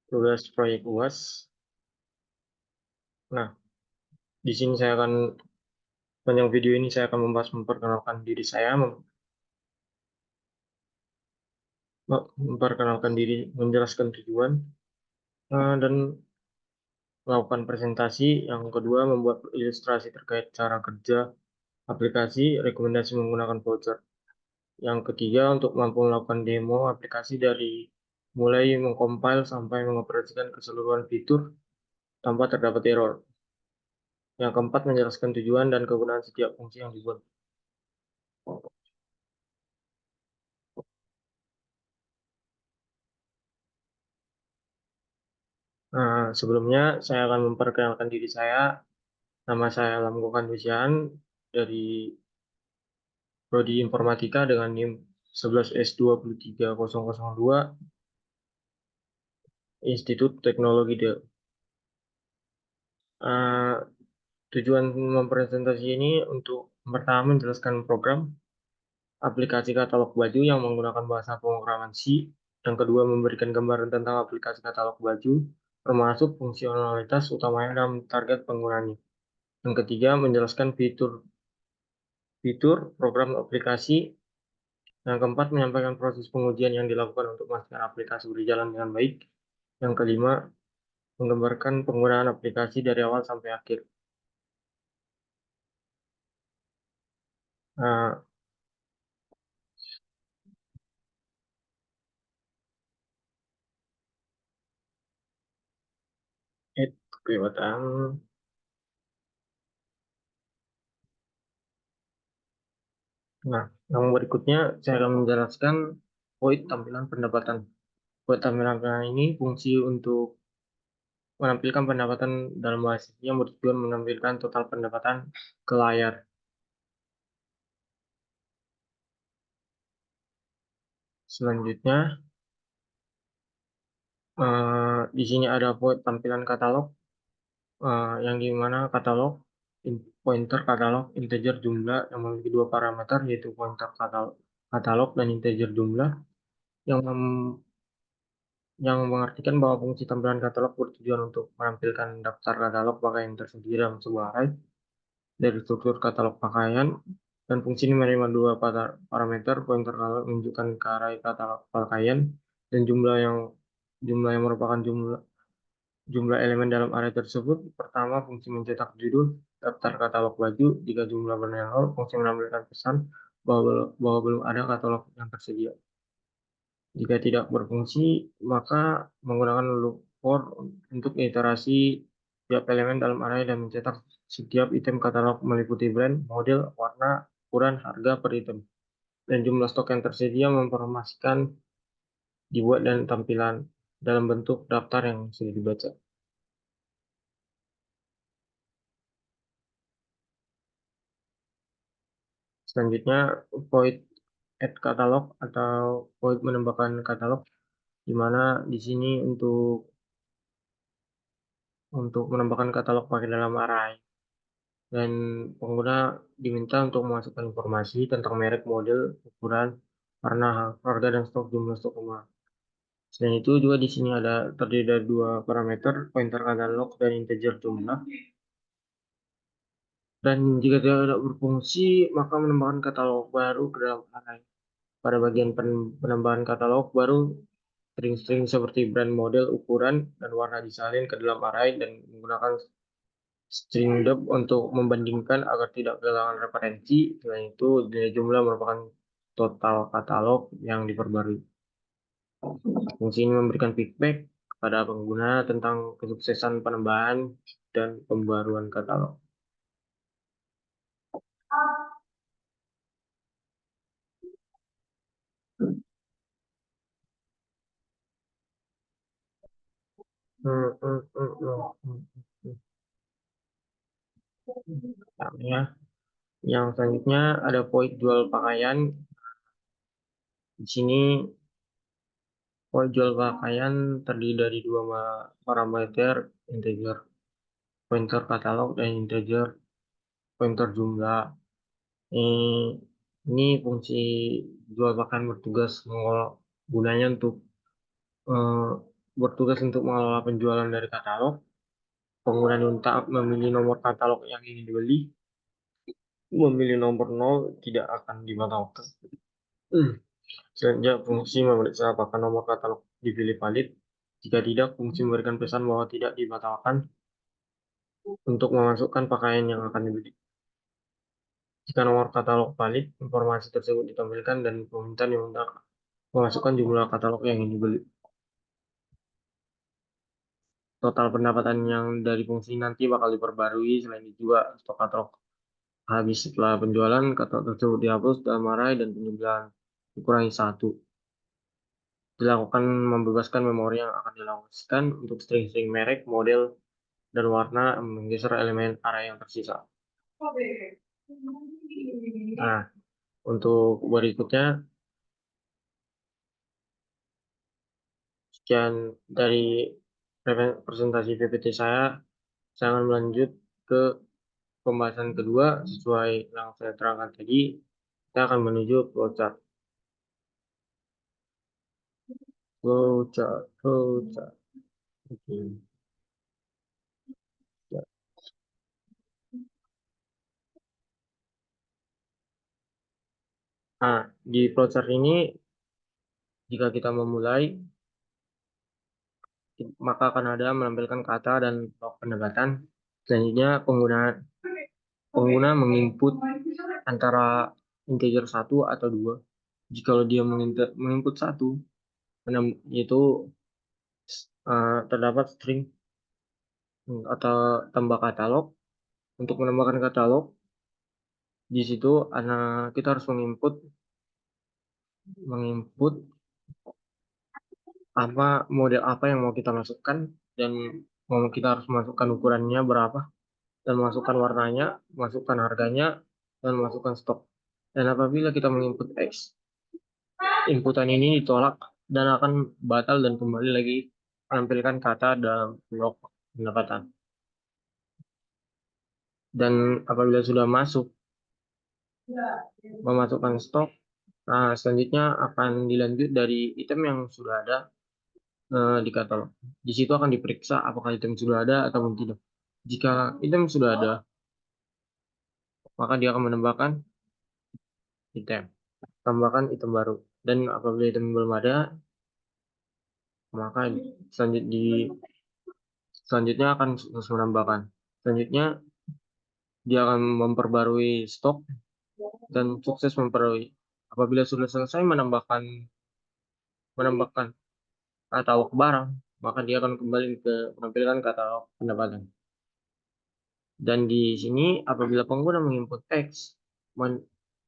Tugas proyek UAS. Nah, di sini saya akan panjang video ini saya akan membahas memperkenalkan diri saya, memperkenalkan diri, menjelaskan tujuan, dan melakukan presentasi. Yang kedua, membuat ilustrasi terkait cara kerja aplikasi, rekomendasi menggunakan voucher. Yang ketiga, untuk mampu melakukan demo aplikasi dari mulai mengcompile sampai mengoperasikan keseluruhan fitur tanpa terdapat error. Yang keempat, menjelaskan tujuan dan kegunaan setiap fungsi yang dibuat. Nah, sebelumnya saya akan memperkenalkan diri saya. Nama saya Lamgokan Husian dari Prodi Informatika dengan NIM 11S23002 Institut Teknologi Dell. Eh, Tujuan mempresentasi ini untuk pertama menjelaskan program aplikasi katalog baju yang menggunakan bahasa pemrograman C. Yang kedua, memberikan gambaran tentang aplikasi katalog baju, termasuk fungsionalitas utamanya dan target penggunanya. Yang ketiga, menjelaskan fitur program aplikasi. Yang keempat, menyampaikan proses pengujian yang dilakukan untuk memastikan aplikasi berjalan dengan baik. Yang kelima, menggambarkan penggunaan aplikasi dari awal sampai akhir. Nah, kelewatan. Nah, yang berikutnya saya akan menjelaskan void tampilan pendapatan. Void tampilan ini fungsi untuk menampilkan pendapatan dalam bahasa yang bertujuan menampilkan total pendapatan ke layar. Selanjutnya, di sini ada void tampilan katalog, yang dimana katalog, pointer katalog, integer jumlah yang memiliki dua parameter yaitu pointer katalog dan integer jumlah yang yang mengartikan bahwa fungsi tampilan katalog bertujuan untuk menampilkan daftar katalog pakaian tersedia dalam sebuah array dari struktur katalog pakaian, dan fungsi ini menerima dua parameter, pointer katalog menunjukkan ke array katalog pakaian dan jumlah yang merupakan jumlah elemen dalam array tersebut. Pertama, fungsi mencetak judul daftar katalog baju. Jika jumlah bernilai 0, fungsi menampilkan pesan bahwa belum ada katalog yang tersedia. Jika tidak berfungsi, maka menggunakan loop for untuk iterasi tiap elemen dalam array dan mencetak setiap item katalog meliputi brand, model, warna, ukuran, harga per item, dan jumlah stok yang tersedia mempermastikan dibuat dan tampilan dalam bentuk daftar yang sudah dibaca. Selanjutnya, void add katalog atau void menambahkan katalog, di mana di sini untuk menambahkan katalog pakai dalam array, dan pengguna diminta untuk memasukkan informasi tentang merek, model, ukuran, warna, harga, dan jumlah stok rumah. Selain itu juga di sini ada terdiri dari dua parameter, pointer katalog dan integer jumlah. Dan jika tidak berfungsi, maka menambahkan katalog baru ke dalam array. Pada bagian penambahan katalog baru, string-string seperti brand, model, ukuran, dan warna disalin ke dalam array dan menggunakan string dep untuk membandingkan agar tidak kehilangan referensi. Selain itu, nilai jumlah merupakan total katalog yang diperbarui. Fungsi ini memberikan feedback kepada pengguna tentang kesuksesan penambahan dan pembaruan katalog. Hmm, hmm, hmm, hmm, hmm, hmm. Nah, ya. Yang selanjutnya ada void jual pakaian. Di sini void jual pakaian terdiri dari dua parameter, integer pointer katalog dan integer pointer jumlah. Ini, ini fungsi jual pakaian bertugas gunanya untuk eh, bertugas untuk mengelola penjualan dari katalog. Pengguna diminta memilih nomor katalog yang ingin dibeli. Memilih nomor 0 tidak akan dibatalkan. Selanjutnya, fungsi memeriksa apakah nomor katalog dipilih valid. Jika tidak, fungsi memberikan pesan bahwa tidak dibatalkan untuk memasukkan pakaian yang akan dibeli. Jika nomor katalog valid, informasi tersebut ditampilkan dan peminta diminta memasukkan jumlah katalog yang ingin dibeli. Total pendapatan yang dari fungsi nanti bakal diperbarui. Selain itu juga stok katalog habis setelah penjualan, katalog tersebut dihapus dalam array dan penjumlahan dikurangi 1. Dilakukan membebaskan memori yang akan dilokasikan untuk string-string merek, model, dan warna menggeser elemen array yang tersisa. Nah, untuk berikutnya, sekian dari presentasi PPT saya. Saya akan melanjut ke pembahasan kedua sesuai yang saya terangkan tadi. Kita akan menuju flowchart. Flowchart. Oke. Ya. Nah, di flowchart ini, jika kita memulai, maka akan ada menampilkan kata dan blok pendekatan. Selanjutnya, pengguna menginput antara integer 1 atau 2. Jika dia menginput 1, yaitu terdapat string atau tambah katalog. Untuk menambahkan katalog, di situ kita harus menginput apa model apa yang mau kita masukkan, dan kita harus masukkan ukurannya berapa, dan masukkan warnanya, masukkan harganya, dan masukkan stok. Dan apabila kita menginput X, inputan ini ditolak dan akan batal dan kembali lagi menampilkan kata dalam blok pendapatan. Dan apabila sudah memasukkan stok, nah selanjutnya akan dilanjut dari item yang sudah ada di katalog. Di situ akan diperiksa apakah item sudah ada atau tidak. Jika item sudah ada, maka dia akan menambahkan item, tambahkan item baru. Dan apabila item belum ada, maka selanjutnya akan terus menambahkan. Selanjutnya dia akan memperbarui stok dan sukses memperbarui. Apabila sudah selesai menambahkan katalog barang, maka dia akan kembali ke menampilkan katalog pendapatan. Dan di sini apabila pengguna menginput X,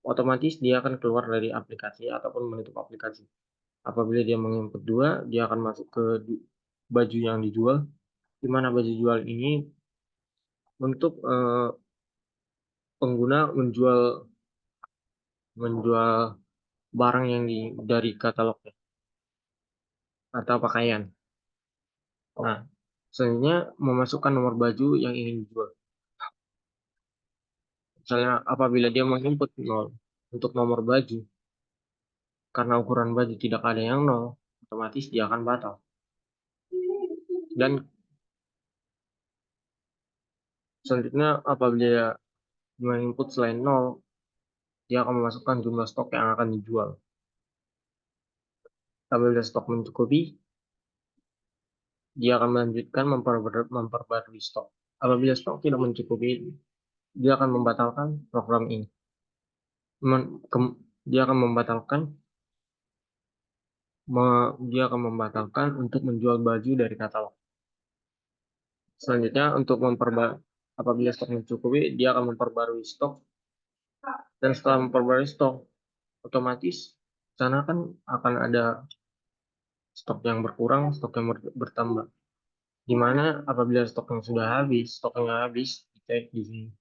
otomatis dia akan keluar dari aplikasi ataupun menutup aplikasi. Apabila dia menginput 2, dia akan masuk ke baju yang dijual, di mana baju jual ini untuk pengguna menjual barang yang dari katalognya atau pakaian. Nah, selanjutnya memasukkan nomor baju yang ingin dijual. Misalnya apabila dia menginput 0 untuk nomor baju, karena ukuran baju tidak ada yang 0, otomatis dia akan batal. Dan selanjutnya apabila dia menginput selain 0, dia akan memasukkan jumlah stok yang akan dijual. Apabila stok mencukupi, dia akan melanjutkan memperbarui stok. Apabila stok tidak mencukupi, dia akan membatalkan program ini. Dia akan membatalkan untuk menjual baju dari katalog. Selanjutnya untuk apabila stok mencukupi, dia akan memperbarui stok. Dan setelah memperbarui stok, otomatis sana kan akan ada stok yang berkurang, stok yang bertambah. Dimana apabila stoknya sudah habis, dicek di sini.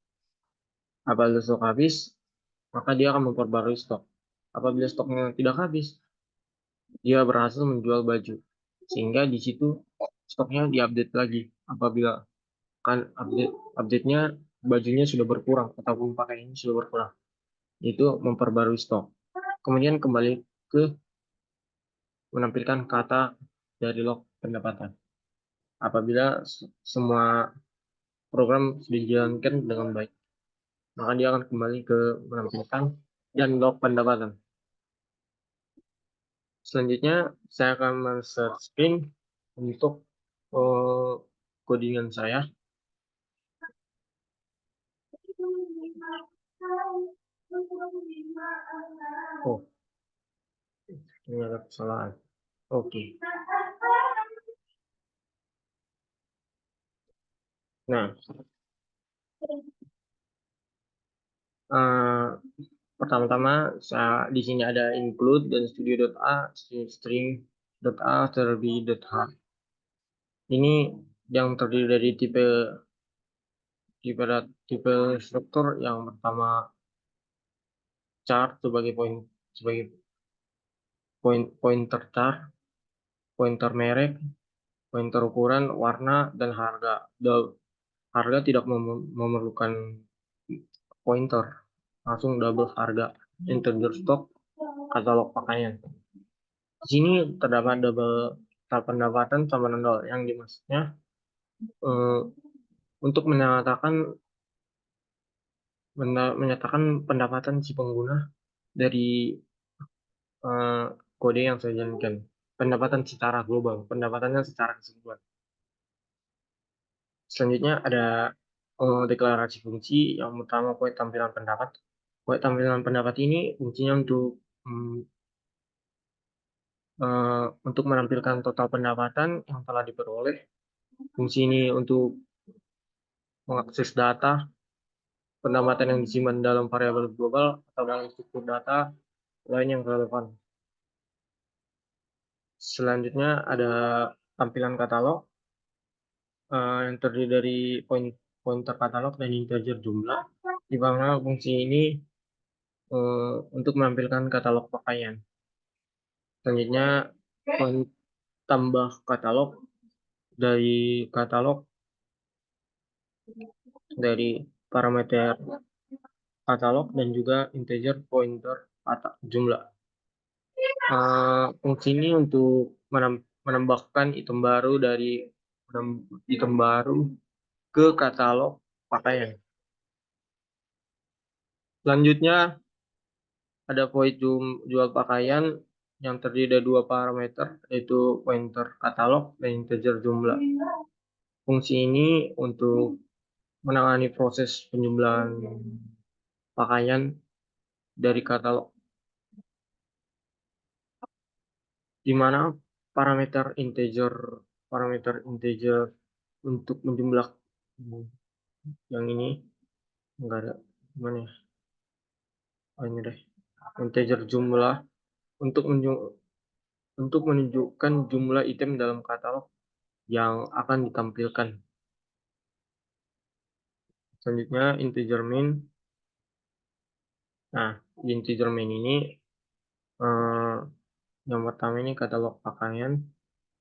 Apabila stok habis, maka dia akan memperbarui stok. Apabila stoknya tidak habis, dia berhasil menjual baju. Sehingga di situ stoknya diupdate lagi. Apabila kan update-nya bajunya sudah berkurang ataupun pakaiannya sudah berkurang. Itu memperbarui stok. Kemudian kembali ke menampilkan kata dari log pendapatan. Apabila semua program sudah dijalankan dengan baik, maka dia akan kembali ke menampilkan dan log pendapatan. Selanjutnya, saya akan men-share screen untuk codingan saya. Oh, ini ada kesalahan. Oke. Nah, pertama-tama saya di sini ada include dan studio.a, string.a terlebih.h. Ini yang terdiri dari tipe struktur yang pertama chart sebagai pointer chart, pointer merek, pointer ukuran, warna, dan harga. Harga tidak memerlukan pointer, langsung double harga. Integer stock, katalog pakaian. Di sini terdapat double pendapatan sama nol yang dimaksudnya untuk menyatakan pendapatan si pengguna dari kode yang saya jalankan. Pendapatan secara global, pendapatannya secara keseluruhan. Selanjutnya ada deklarasi fungsi yang pertama void tampilan pendapat. Void tampilan pendapat ini fungsinya untuk menampilkan total pendapatan yang telah diperoleh. Fungsi ini untuk mengakses data pendapatan yang disimpan dalam variabel global atau dalam struktur data lain yang relevan. Selanjutnya ada tampilan katalog yang terdiri dari pointer katalog dan integer jumlah, di mana fungsi ini untuk menampilkan katalog pakaian. Selanjutnya tambah katalog dari parameter katalog dan juga integer pointer jumlah. Fungsi ini untuk menambahkan item baru ke katalog pakaian. Selanjutnya ada void jual pakaian yang terdiri dari dua parameter, yaitu pointer katalog dan integer jumlah. Fungsi ini untuk menangani proses penjumlahan pakaian dari katalog, di mana parameter integer untuk menjumlah yang ini enggak ada, gimana ya? Oh, ini deh, integer jumlah untuk menunjukkan jumlah item dalam katalog yang akan ditampilkan. Selanjutnya integer min. Nah, di integer min ini yang pertama ini katalog pakaian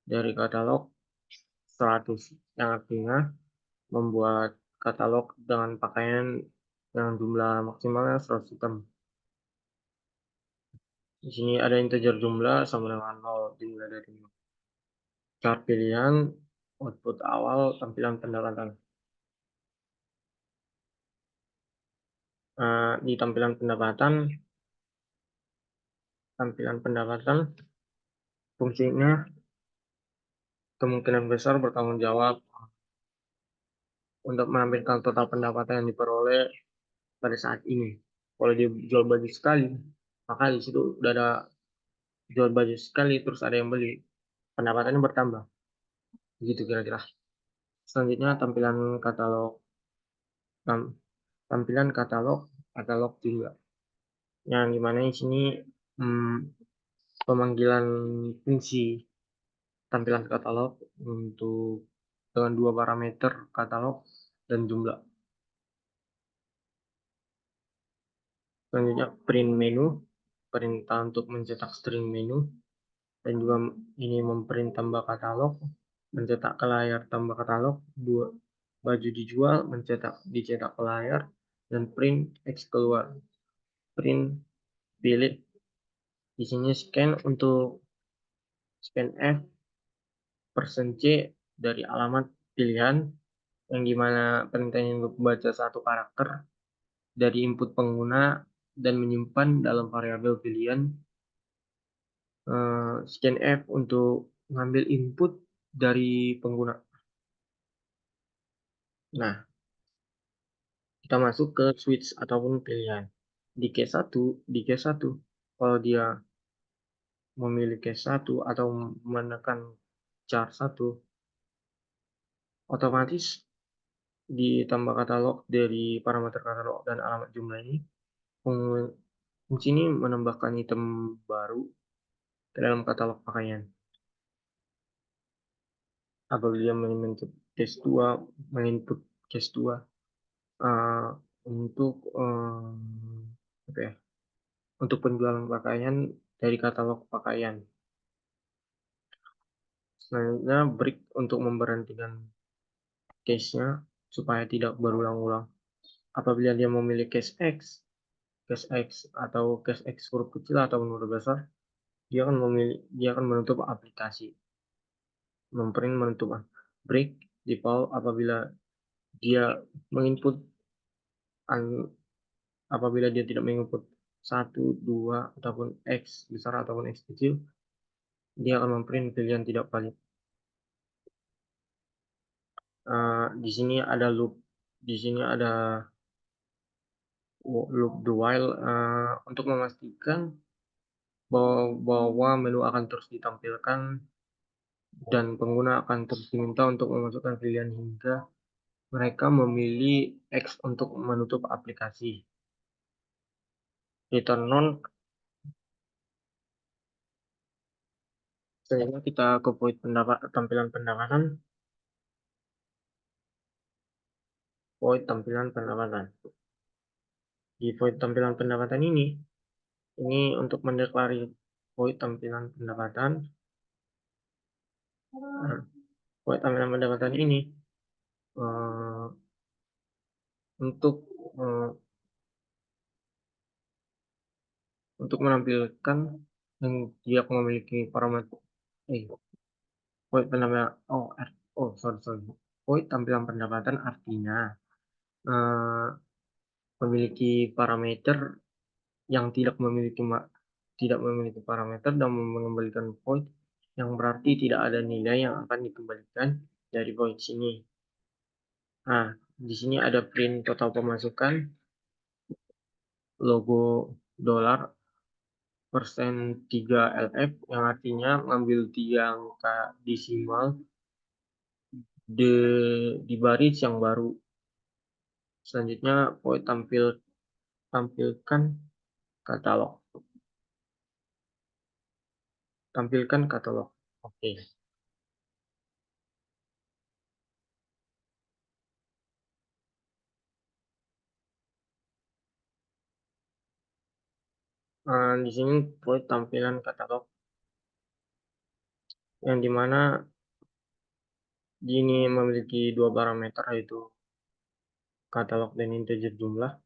dari katalog 100, yang artinya membuat katalog dengan pakaian yang jumlah maksimalnya 100 item. Di sini ada integer jumlah sama dengan 0, dimulai dari chart pilihan, output awal, tampilan pendapatan. Di tampilan pendapatan fungsinya kemungkinan besar bertanggung jawab untuk menampilkan total pendapatan yang diperoleh pada saat ini. Kalau dia jual baju sekali, maka di situ udah ada jual baju sekali terus ada yang beli, pendapatannya bertambah. Begitu kira-kira. Selanjutnya tampilan katalog juga. Yang dimana di sini pemanggilan fungsi tampilan katalog untuk dengan dua parameter katalog dan jumlah. Selanjutnya print menu, perintah untuk mencetak string menu, dan juga ini memprint tambah katalog, mencetak ke layar tambah katalog, baju dijual, dicetak ke layar, dan print X keluar. Print pilih di sini scan untuk scan F persen C dari alamat pilihan, yang dimana perintahnya untuk membaca satu karakter dari input pengguna dan menyimpan dalam variabel pilihan. Scan F untuk mengambil input dari pengguna. Nah, kita masuk ke switch ataupun pilihan. Di case 1, kalau dia memilih case 1 atau menekan char 1, otomatis ditambah katalog dari parameter katalog dan alamat jumlah ini. Fungsi ini menambahkan item baru ke dalam katalog pakaian. Apabila menginput case 2, menginput case 2 untuk apa ya, untuk penjualan pakaian dari katalog pakaian. Selanjutnya break untuk memberhentikan case-nya supaya tidak berulang-ulang. Apabila dia memilih case X atau case X huruf kecil atau huruf besar, dia akan menutup aplikasi, memprint menutup. Break default apabila dia menginput apabila dia tidak menginput 1, 2 ataupun X besar ataupun X kecil, dia akan memprint pilihan tidak valid. Di sini ada loop, di sini ada loop the while untuk memastikan bahwa menu akan terus ditampilkan dan pengguna akan terus diminta untuk memasukkan pilihan hingga mereka memilih X untuk menutup aplikasi. Return none. Selanjutnya kita ke void tampilan pendapatan. Void tampilan pendapatan. Di void tampilan pendapatan ini untuk mendeklarasi void tampilan pendapatan. Void tampilan pendapatan ini untuk menampilkan yang dia memiliki parameter void pendapatan void tampilan pendapatan artinya memiliki parameter yang tidak memiliki parameter dan mengembalikan void, yang berarti tidak ada nilai yang akan dikembalikan dari void sini. Nah, di sini ada print total pemasukan, logo dolar, persen 3 LF, yang artinya mengambil 3 angka desimal di baris yang baru. Selanjutnya void tampilkan katalog. Oke. Di sini void tampilan katalog, yang dimana ini memiliki dua parameter, yaitu katalog dan integer jumlah.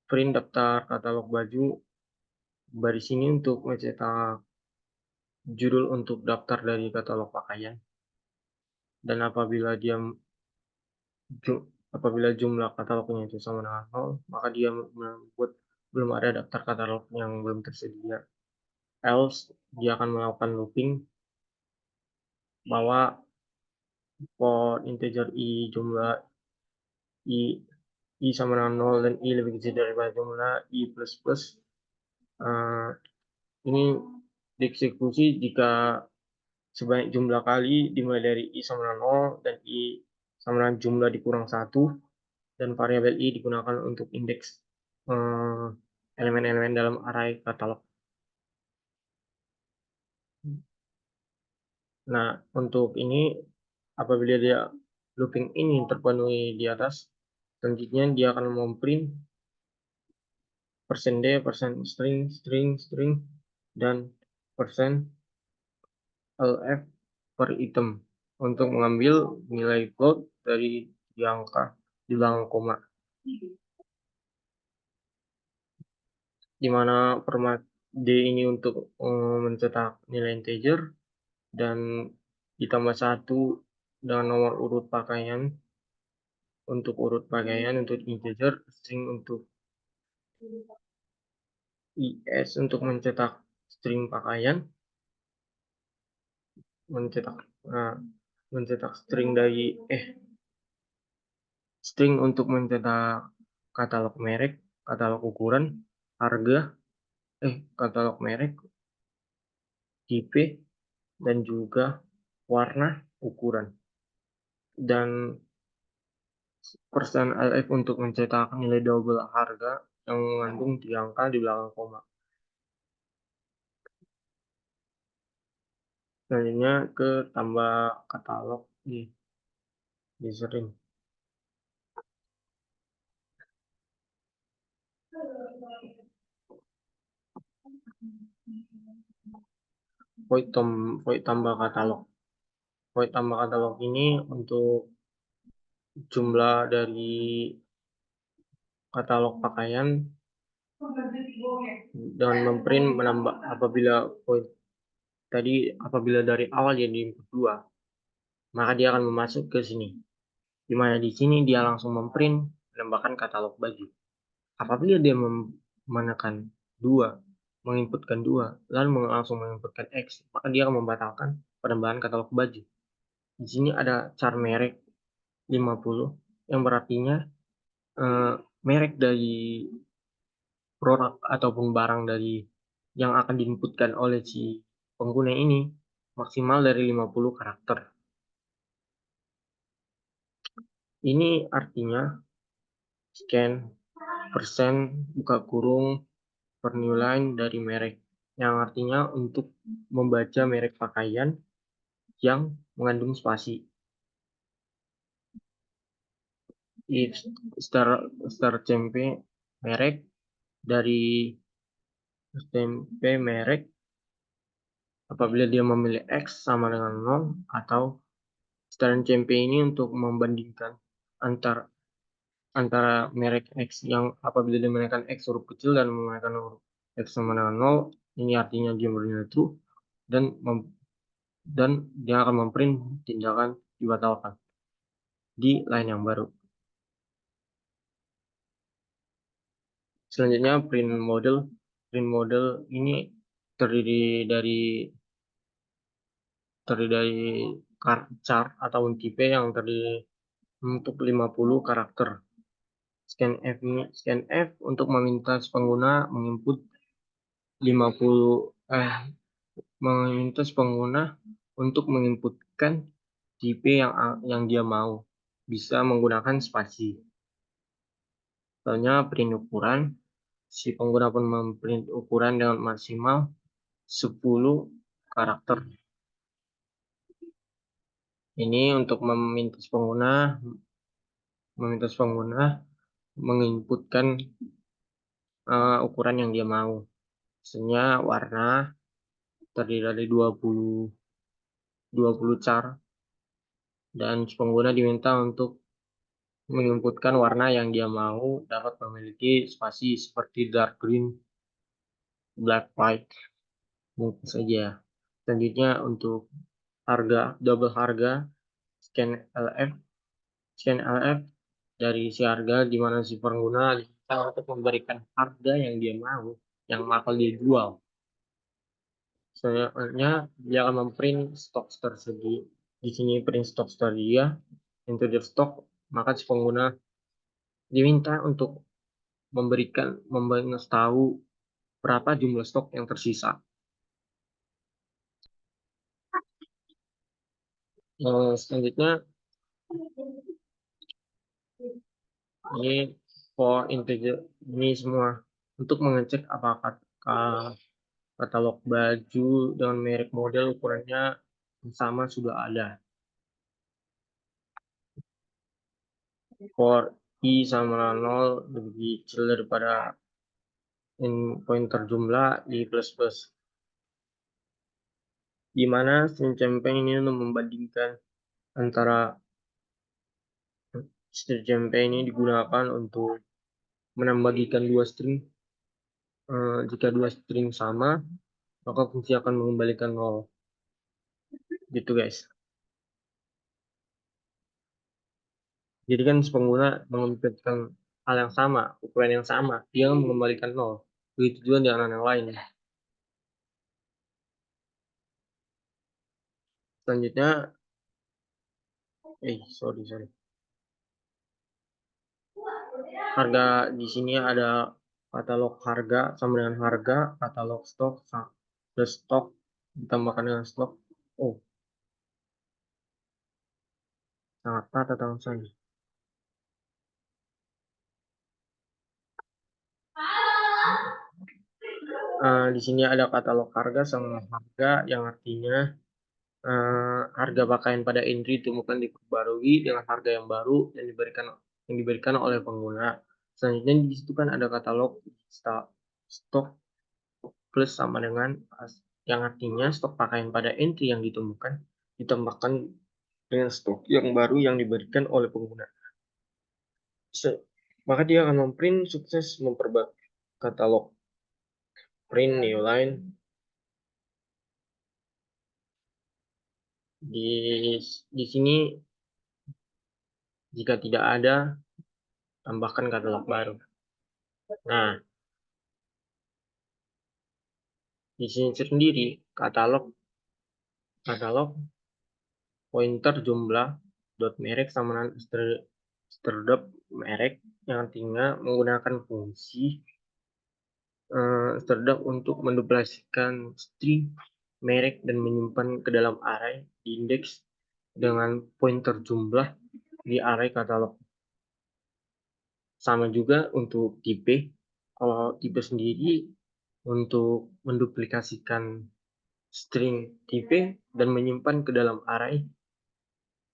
Print daftar katalog baju, baris ini untuk mencetak judul untuk daftar dari katalog pakaian. Dan apabila jumlah katalognya itu sama dengan 0, maka dia membuat belum ada daftar katalog yang belum tersedia. Else, dia akan melakukan looping bahwa for integer jumlah i sama dengan 0 dan i lebih kecil daripada jumlah i plus plus. Ini dieksekusi jika sebanyak jumlah kali dimulai dari i sama dengan 0 dan i sama dengan jumlah dikurang 1, dan variabel i digunakan untuk indeks elemen-elemen dalam array katalog. Nah, untuk ini apabila dia looping ini terpenuhi di atas, selanjutnya dia akan memprint %d, %string, dan %lf per item untuk mengambil nilai float dari angka di belakang koma, di mana format D ini untuk mencetak nilai integer, dan ditambah 1 dengan nomor urut pakaian untuk integer, string untuk is untuk mencetak string pakaian, mencetak nah, mencetak string untuk mencetak katalog merek, katalog ukuran, harga, katalog merek, tipe, dan juga warna, ukuran. Dan %lf untuk mencetak nilai double harga yang mengandung 3 angka di belakang koma. Selanjutnya ke tambah katalog di sering. Void tambah katalog. Void tambah katalog ini untuk jumlah dari katalog pakaian dan memprint menambah apabila dari awal jadi input 2, maka dia akan masuk ke sini. Di mana di sini dia langsung memprint menambahkan katalog baju. Apabila dia menekan 2, menginputkan 2, lalu langsung menginputkan X, maka dia akan membatalkan penambahan katalog baju. Di sini ada char merek 50 yang berartinya merek dari produk ataupun barang dari yang akan diinputkan oleh si pengguna ini maksimal dari 50 karakter. Ini artinya scan persen buka kurung per new line dari merek, yang artinya untuk membaca merek pakaian yang mengandung spasi. If star cmp merek dari cmp merek apabila dia memilih X sama dengan 0, atau star cmp ini untuk membandingkan antara merek X yang apabila dia menekan X huruf kecil dan menekan huruf X sama dengan 0, ini artinya dia bernilai true, dan dia akan memprint tindakan dibatalkan di line yang baru. Selanjutnya print model. Print model ini terdiri dari char atau tipe yang terdiri untuk 50 karakter. Scanf untuk meminta pengguna menginput 50 untuk menginputkan tipe yang dia mau, bisa menggunakan spasi. Soalnya print ukuran, si pengguna pun memprint ukuran dengan maksimal 10 karakter. Ini untuk meminta pengguna menginputkan ukuran yang dia mau. Misalnya warna terdiri dari 20 char, dan pengguna diminta untuk menginputkan warna yang dia mau dapat memiliki spasi seperti dark green, black, white, mungkin saja. Selanjutnya untuk double harga, scan LF dari si harga, di mana si pengguna diminta untuk memberikan harga yang dia mau, yang bakal dia jual. Soalnya dia akan memprint stok tersedia. Di sini print stok tersedia, integer stok, maka si pengguna diminta untuk tahu berapa jumlah stok yang tersisa. Selanjutnya ini for integer, ini semua untuk mengecek apakah katalog baju dengan merek model ukurannya sama sudah ada. For i sama 0 lebih kecil daripada pointer jumlah i plus, di mana string campaign ini untuk membandingkan antara string campaign ini digunakan untuk menambahkan dua string. Jika dua string sama, maka fungsi akan mengembalikan 0. gitu guys. Jadi kan si pengguna menginputkan hal yang sama, ukuran yang sama, dia mengembalikan 0. Begitu juga dengan yang lain. Selanjutnya, sorry. Harga di sini ada katalog harga sama dengan harga, katalog stok, plus stok ditambahkan dengan stok. Oh, sangat padat saya. Di sini ada katalog harga sama harga yang artinya harga pakaian pada entry ditemukan diperbarui dengan harga yang baru yang diberikan oleh pengguna. Selanjutnya di situ kan ada katalog stok plus sama dengan yang artinya stok pakaian pada entry yang ditemukan ditambahkan dengan stok yang baru yang diberikan oleh pengguna. Maka dia akan memprint sukses memperbarui katalog. Print new line. Di sini jika tidak ada, tambahkan katalog baru. Nah, di sini sendiri katalog pointer jumlah dot merek sama dengan strdop merek yang artinya menggunakan fungsi strdop untuk menduplikasikan string merek dan menyimpan ke dalam array di indeks dengan pointer jumlah di array katalog. Sama juga untuk tipe. Kalau tipe sendiri untuk menduplikasikan string tipe dan menyimpan ke dalam array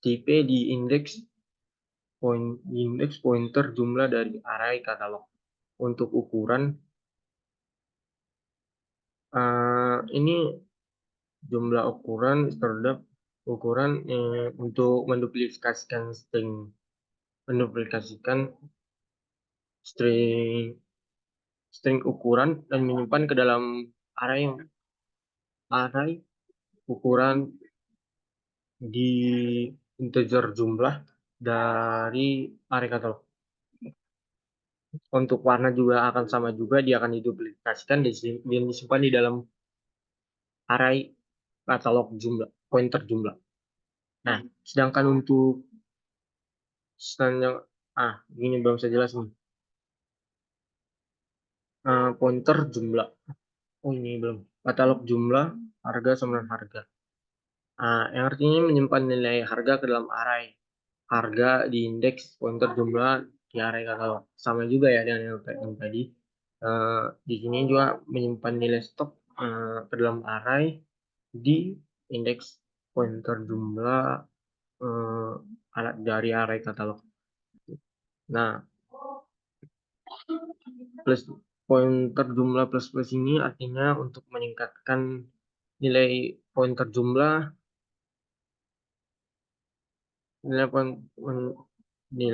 tipe di indeks pointer jumlah dari array katalog. Untuk ukuran ini jumlah ukuran terhadap ukuran untuk menduplikasikan string ukuran dan menyimpan ke dalam array ukuran di integer jumlah dari array katalog. Untuk warna juga akan sama juga, dia akan diduplikasikan dan disimpan di dalam array katalog jumlah, pointer jumlah. Nah, sedangkan untuk ini belum saya jelas nih. Pointer jumlah. Oh, ini belum. Katalog jumlah, harga sama dengan harga. Yang artinya menyimpan nilai harga ke dalam array. Harga di indeks pointer jumlah di array katalog. Sama juga ya dengan yang tadi. Di sini juga menyimpan nilai stok ke dalam array di indeks pointer jumlah dari array katalog. Nah, plus pointer jumlah plus ini artinya untuk meningkatkan nilai pointer jumlah, nilai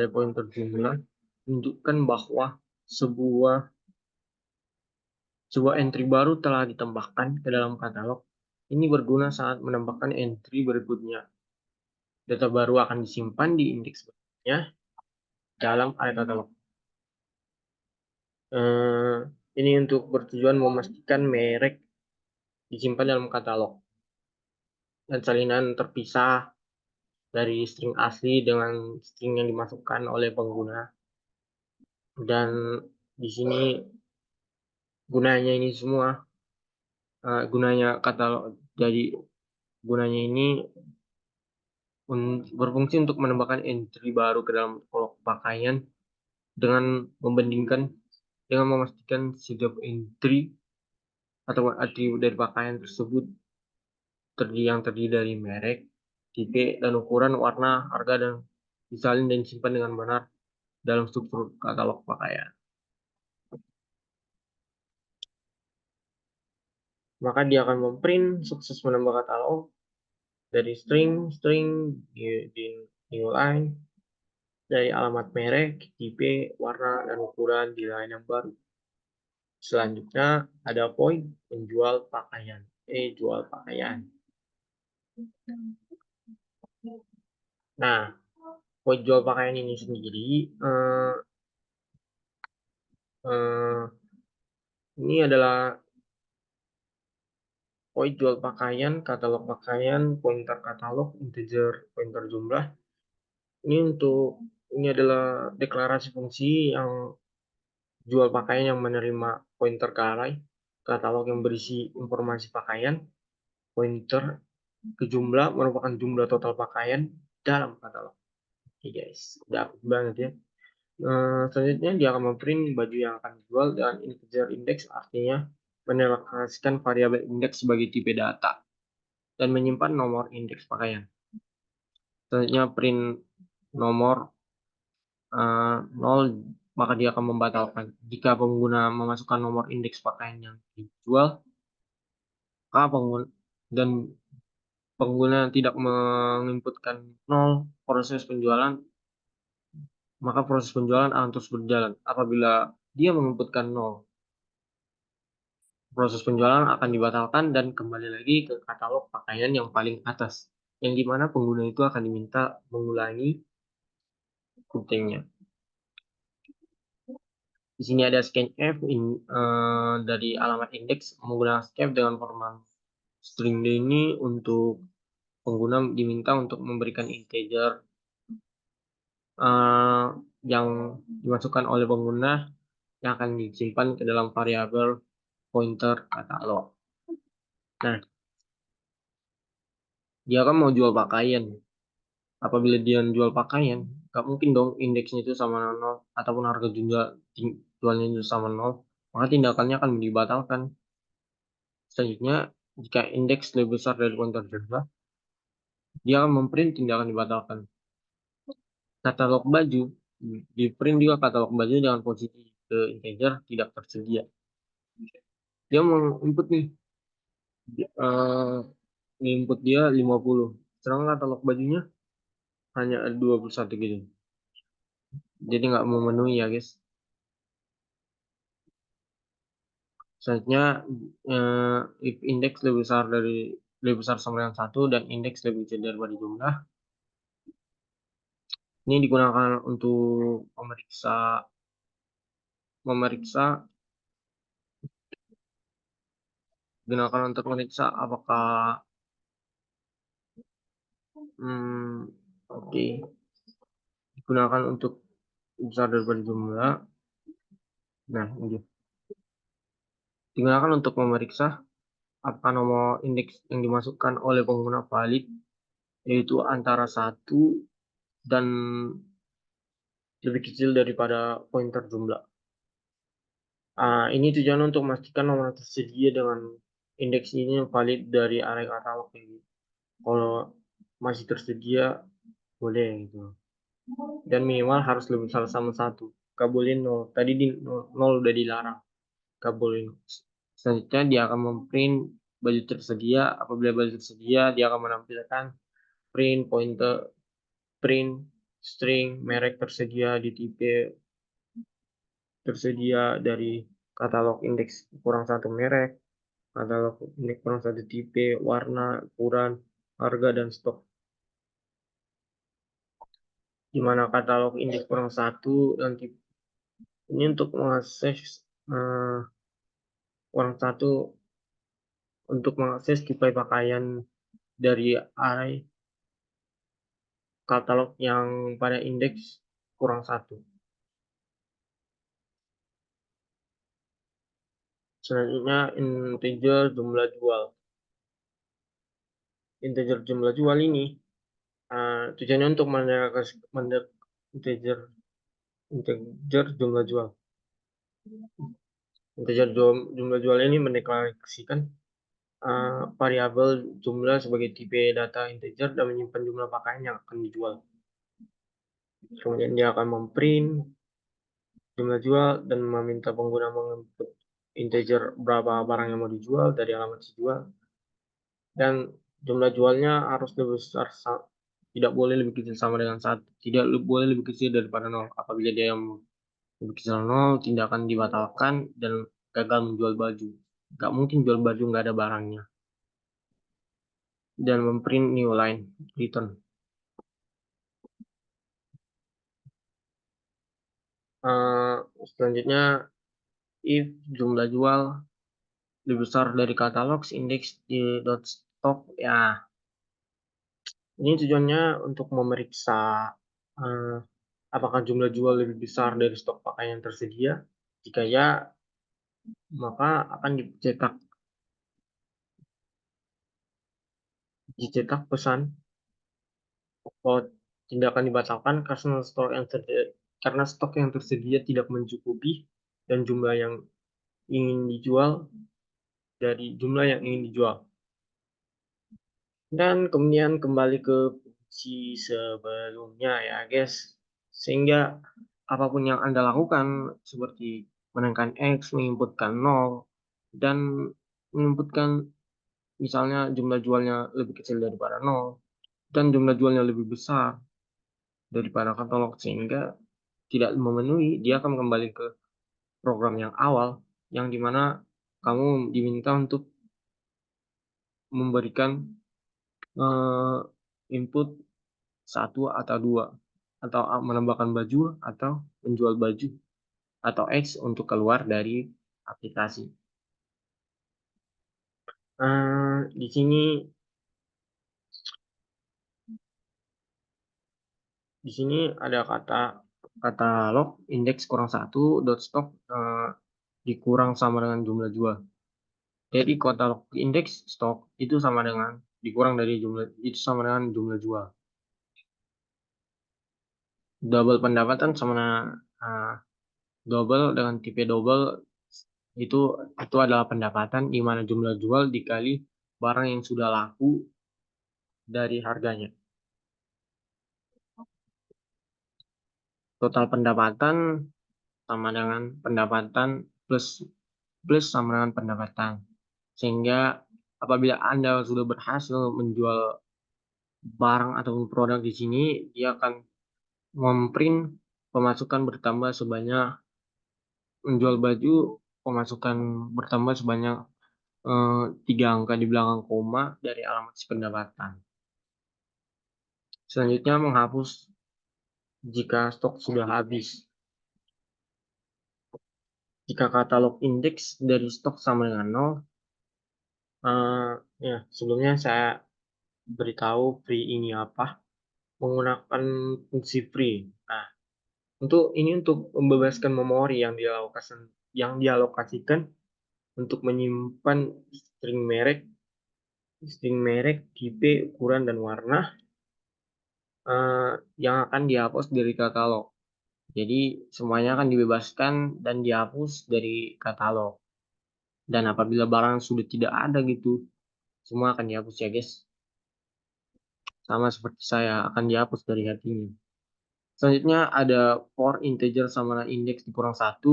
pointer jumlah menunjukkan bahwa sebuah entry baru telah ditambahkan ke dalam katalog. Ini berguna saat menambahkan entry berikutnya. Data baru akan disimpan di indeks berikutnya dalam array katalog. Ini untuk bertujuan memastikan merek disimpan dalam katalog dan salinan terpisah dari string asli dengan string yang dimasukkan oleh pengguna. Dan di sini gunanya ini semua, gunanya katalog, jadi gunanya ini berfungsi untuk menambahkan entry baru ke dalam katalog pakaian dengan memastikan setiap entry atau atribut dari pakaian tersebut yang terdiri dari merek, tipe, dan ukuran, warna, harga, dan disalin dan disimpan dengan benar dalam struktur katalog pakaian. Maka dia akan memprint sukses menambah katalog dari string di new line, dari alamat merek, tipe, warna, dan ukuran di line yang baru. Selanjutnya ada poin menjual pakaian. Jual pakaian. Nah, poin jual pakaian ini sendiri eh, ini adalah poin jual pakaian, katalog pakaian, pointer katalog, integer, pointer jumlah. Ini adalah deklarasi fungsi yang jual pakaian yang menerima pointer ke array, katalog yang berisi informasi pakaian, pointer ke jumlah merupakan jumlah total pakaian dalam katalog. Oke guys, udah aktif banget ya. Selanjutnya dia akan memprint baju yang akan dijual dengan integer index, artinya menelokasikan variabel indeks sebagai tipe data dan menyimpan nomor indeks pakaian. Selanjutnya print nomor 0, maka dia akan membatalkan. Jika pengguna memasukkan nomor indeks pakaian yang dijual, maka dan pengguna tidak menginputkan 0 proses penjualan, maka proses penjualan akan terus berjalan. Apabila dia menginputkan 0, proses penjualan akan dibatalkan dan kembali lagi ke katalog pakaian yang paling atas, yang dimana pengguna itu akan diminta mengulangi kutingnya. Di sini ada scanf dari alamat indeks menggunakan scanf dengan format string D ini untuk pengguna diminta untuk memberikan integer yang dimasukkan oleh pengguna yang akan disimpan ke dalam variabel pointer katalog. Nah, dia kan mau jual pakaian. Apabila dia jual pakaian, nggak mungkin dong indeksnya itu sama 0 ataupun harga jualnya itu sama 0, maka tindakannya akan dibatalkan. Selanjutnya, jika indeks lebih besar dari pointer jumlah, dia akan memprint tindakan dibatalkan. Katalog baju, di print juga katalog baju dengan posisi ke integer tidak tersedia. Dia menginput nih, input dia 50, sedangkan katalog bajunya hanya 21 gitu. Jadi nggak memenuhi ya guys. Selanjutnya, if indeks lebih besar sama dengan 1 dan indeks lebih kecil daripada jumlah, ini digunakan untuk memeriksa memeriksa apakah oke, digunakan untuk besar daripada jumlah. Nah, ini digunakan untuk memeriksa apakah nomor indeks yang dimasukkan oleh pengguna valid, yaitu antara 1 dan lebih kecil daripada pointer jumlah. Ini tujuan untuk memastikan nomor tersedia dengan indeks ini valid dari array katalog. Kalau masih tersedia, boleh gitu. Dan minimal harus lebih besar sama 1. Gak boleh 0. Tadi di 0 udah dilarang. Gak boleh. Selanjutnya dia akan memprint baju tersedia. Apabila baju tersedia, dia akan menampilkan print pointer, print string merek tersedia di tipe tersedia dari katalog indeks kurang 1 merek, katalog indeks kurang 1 tipe, warna, ukuran, harga, dan stok. Di mana katalog indeks kurang 1 dan tipe ini untuk mengakses kurang 1 untuk mengakses tipe pakaian dari array katalog yang pada indeks kurang 1. Selanjutnya integer jumlah jual. Integer jumlah jual ini tujuannya untuk integer integer jumlah jual. Integer jumlah jual ini mendeklarasikan variabel jumlah sebagai tipe data integer dan menyimpan jumlah pakaian yang akan dijual. Kemudian dia akan memprint jumlah jual dan meminta pengguna menginput integer berapa barang yang mau dijual dari alamat dijual, dan jumlah jualnya harus lebih besar, tidak boleh lebih kecil sama dengan 1, tidak boleh lebih kecil daripada 0. Apabila dia yang lebih kecil 0, tindakan dibatalkan dan gagal menjual baju. Gak mungkin jual baju nggak ada barangnya. dan memprint new line return. Selanjutnya, if jumlah jual lebih besar dari katalog indeks di .stock, ya ini tujuannya untuk memeriksa uh, apakah jumlah jual lebih besar dari stok pakaian tersedia. Jika ya, maka akan dicetak pesan bahwa tindakan dibatalkan karena stok yang tersedia tidak mencukupi dan jumlah yang ingin dijual dari jumlah yang ingin dijual. Dan kemudian kembali ke fungsi sebelumnya ya guys. Sehingga apapun yang Anda lakukan seperti menekan X, menginputkan 0, dan menginputkan misalnya jumlah jualnya lebih kecil daripada 0, dan jumlah jualnya lebih besar daripada katalog sehingga tidak memenuhi, dia akan kembali ke program yang awal yang dimana kamu diminta untuk memberikan uh, input satu atau dua, atau menambahkan baju atau menjual baju atau X untuk keluar dari aplikasi. Di sini ada kata katalog indeks kurang satu dot stock dikurang sama dengan jumlah jual. Jadi katalog indeks stok itu sama dengan dikurang dari jumlah itu sama dengan jumlah jual. Double pendapatan sama uh, double dengan tipe double itu adalah pendapatan di mana jumlah jual dikali barang yang sudah laku dari harganya. Total pendapatan sama dengan pendapatan plus plus sama dengan pendapatan. Sehingga apabila Anda sudah berhasil menjual barang atau produk di sini, dia akan memprint pemasukan bertambah sebanyak menjual baju pemasukan bertambah sebanyak 3 angka di belakang koma dari alamat si pendapatan. Selanjutnya menghapus jika stok sudah habis. Jika katalog indeks dari stok sama dengan 0, ya sebelumnya saya beritahu free ini apa, menggunakan fungsi free. Nah, untuk membebaskan memori yang dialokasikan untuk menyimpan string merek, tipe, ukuran, dan warna yang akan dihapus dari katalog. Jadi semuanya akan dibebaskan dan dihapus dari katalog. Dan apabila barang sudah tidak ada gitu, semua akan dihapus ya guys. Sama seperti saya akan dihapus dari hatinya. Selanjutnya ada for integer sama indeks dikurang 1,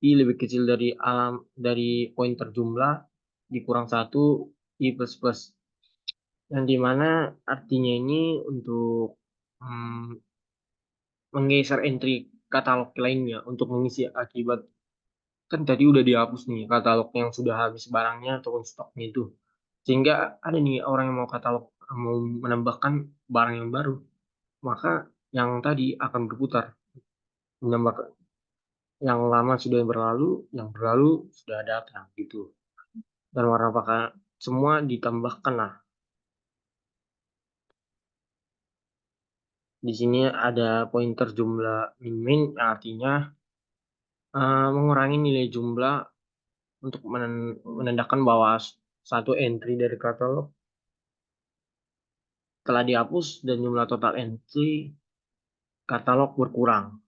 i lebih kecil dari pointer jumlah dikurang 1, i plus plus. Yang dimana artinya ini untuk menggeser entry katalog lainnya untuk mengisi akibat. Kan tadi udah dihapus nih katalog yang sudah habis barangnya ataupun stoknya itu. Sehingga ada nih orang yang mau menambahkan barang yang baru, maka yang tadi akan berputar. Menambahkan yang lama sudah berlalu, yang berlalu sudah datang gitu. Dan warna pakaian semua ditambahkan lah. Di sini ada pointer jumlah min yang artinya mengurangi nilai jumlah untuk menandakan bahwa satu entry dari katalog telah dihapus dan jumlah total entry katalog berkurang.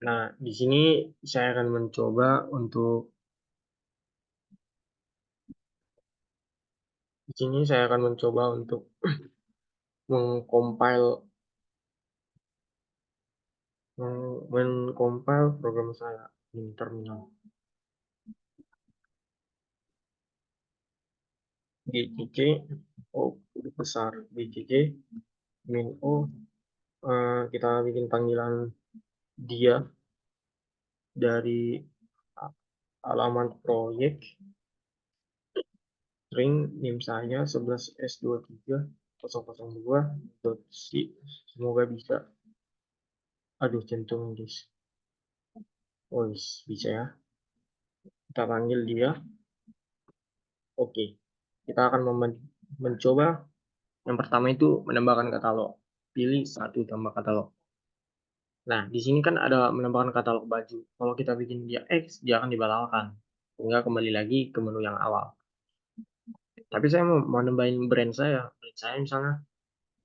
Nah, di sini saya akan mencoba untuk mengcompile program saya di terminal. GCC besar GCC min O, kita bikin panggilan dia dari alamat proyek string NIM saya 11S23.002.c. Semoga bisa. Aduh, jantung guys. Oh, bisa ya. Kita panggil dia. Oke. Kita akan mencoba. Yang pertama itu menambahkan katalog. Pilih satu tambah katalog. Nah, di sini kan ada menambahkan katalog baju. Kalau kita bikin dia X, dia akan dibatalkan. Sehingga kembali lagi ke menu yang awal. Tapi saya mau nambahin brand saya. Brand saya misalnya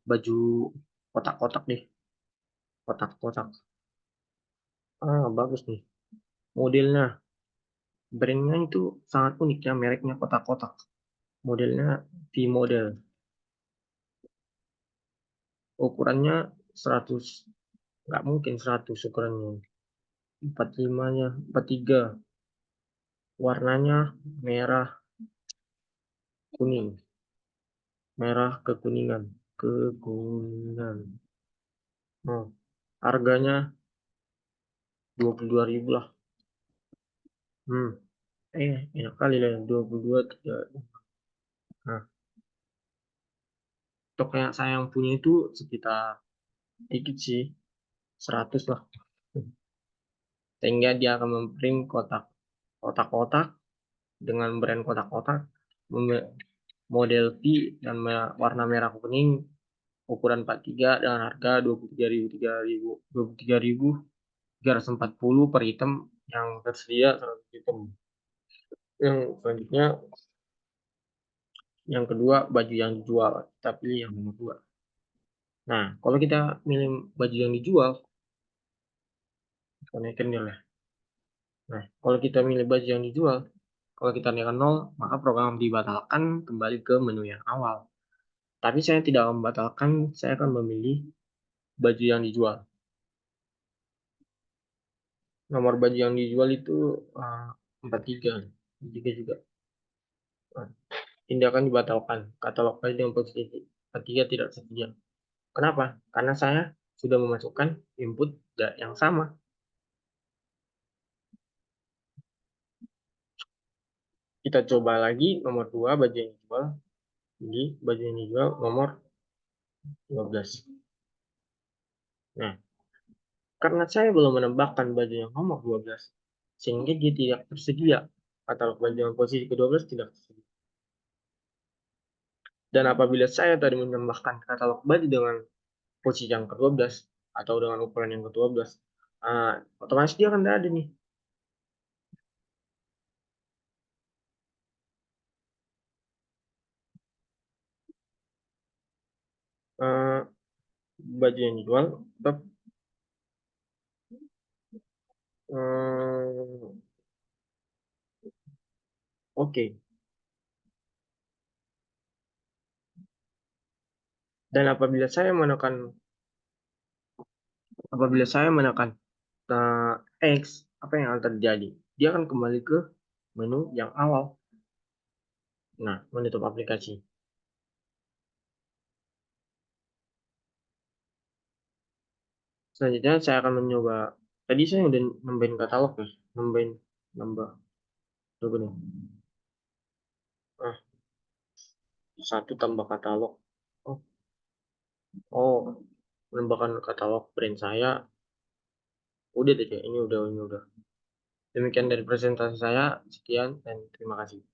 baju kotak-kotak nih. Kotak-kotak. Ah, bagus nih. Modelnya, brandnya itu sangat unik ya. Mereknya kotak-kotak. Modelnya V-model. Ukurannya 100. Nggak mungkin 100 ukurannya. 45-nya, 43. Warnanya merah kuning. Merah kekuningan. Kekuningan. Oh, harganya 22.000 lah. Hmm. Enak kali lah 22 tidak. Nah, stok yang saya yang punya itu sekitar dikit sih, 100 lah. Sehingga dia akan memprint kotak-kotak dengan brand kotak-kotak model V dan warna merah kuning ukuran 43 dengan harga 23.340 per item yang tersedia 100 item. Yang selanjutnya, yang kedua, baju yang dijual. Kita pilih yang nomor 2. Nah, kalau kita milih baju yang dijual, konekkan dia lah. Nah, kalau kita milih baju yang dijual, kalau kita naikkan 0, maka program dibatalkan kembali ke menu yang awal. Tapi saya tidak akan membatalkan, saya akan memilih baju yang dijual. Nomor baju yang dijual itu 43. 43 juga. Nah, tindakan dibatalkan. Katalog baju dengan posisi 43 tidak tersedia. Kenapa? Karena saya sudah memasukkan input yang sama. Kita coba lagi nomor 2 baju yang dijual. Jadi baju yang dijual nomor 12. Nah, karena saya belum menambahkan baju yang nomor 12, sehingga dia tidak tersedia. Katalog baju yang posisi ke-12 tidak tersedia. Dan apabila saya tadi menambahkan katalog baju dengan posisi yang ke-12 atau dengan ukuran yang ke-12, otomatis dia akan tidak ada nih. Uh, Baju yang dijual tetap oke. Dan apabila saya menekan X, apa yang akan terjadi? Dia akan kembali ke menu yang awal. Nah, menutup aplikasi. Selanjutnya saya akan mencoba. Tadi saya udah nambahin katalog ya, nambah. Coba nih. Ah, satu tambah katalog. Oh, oh, menambahkan katalog brand saya. Udah deh, ini udah. Demikian dari presentasi saya. Sekian dan terima kasih.